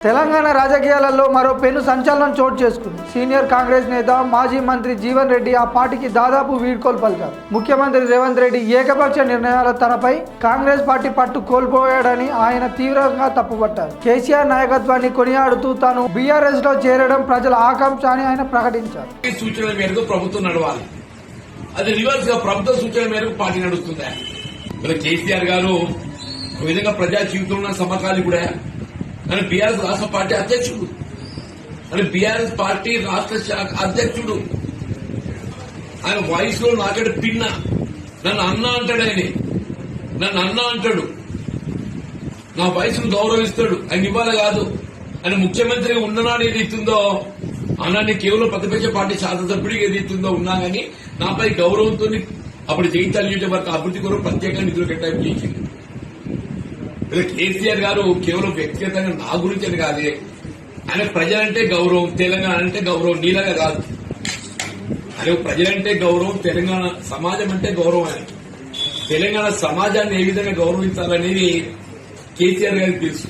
తెలంగాణ రాజకీయాలలో మరో పెను సంచలనం చోటు చేసుకుంది. సీనియర్ కాంగ్రెస్ నేత మాజీ మంత్రి జీవన్ రెడ్డి ఆ పార్టీకి దాదాపు వీడ్కోలు పలికారు. ముఖ్యమంత్రి రేవంత్ రెడ్డి ఏకపక్ష నిర్ణయాల తనపై కాంగ్రెస్ పార్టీ పట్టు కోల్పోయాడని ఆయన తీవ్రంగా తప్పుపట్టారు. కేసీఆర్ నాయకత్వాన్ని కొనియాడుతూ తాను బీఆర్ఎస్ లో చేరడం ప్రజల ఆకాంక్ష అని ఆయన ప్రకటించారు. సూచనల మేరకు ప్రభుత్వం నడవాలి, అది రివర్స్ గా ప్రభుత్వ సూచనల మేరకు పార్టీ నడుస్తుందా? మరి కేసీఆర్ గారు ఒక విధంగా ప్రజా జీవితంలో సమకాలి కూడా అని బీఆర్ఎస్ రాష్ట్ర పార్టీ అధ్యక్షుడు, అని బీఆర్ఎస్ పార్టీ రాష్ట్ర శాఖ అధ్యక్షుడు. ఆయన వాయిస్ లో నాకంటే పిన్న, నన్ను అన్న అంటాడు. ఆయన నన్ను అన్న అంటాడు, నా వయసును గౌరవిస్తాడు. ఆయన ఇవ్వాలి కాదు, ఆయన ముఖ్యమంత్రిగా ఉన్ననాడు ఏది ఇస్తుందో అన్నాన్ని కేవలం ప్రతిపక్ష పార్టీ శాసనసభ్యుడికి ఏది ఇస్తుందో ఉన్నా గానీ నాపై గౌరవంతో అప్పుడు జగిత్యాల నియోజకవర్గ అభివృద్ధి కొరకు ప్రత్యేకంగా నిధులు కేటాయింపు చేసింది. కేసీఆర్ గారు కేవలం వ్యక్తిగతంగా నా గురించి అని కాదే, ఆయన ప్రజలంటే గౌరవం, తెలంగాణ అంటే గౌరవం, నీలాగా కాదు. ఆయన ప్రజలంటే గౌరవం, తెలంగాణ సమాజం అంటే గౌరవం. ఆయన తెలంగాణ సమాజాన్ని ఏ విధంగా గౌరవించాలనేది కేసీఆర్ గారికి తెలుసు.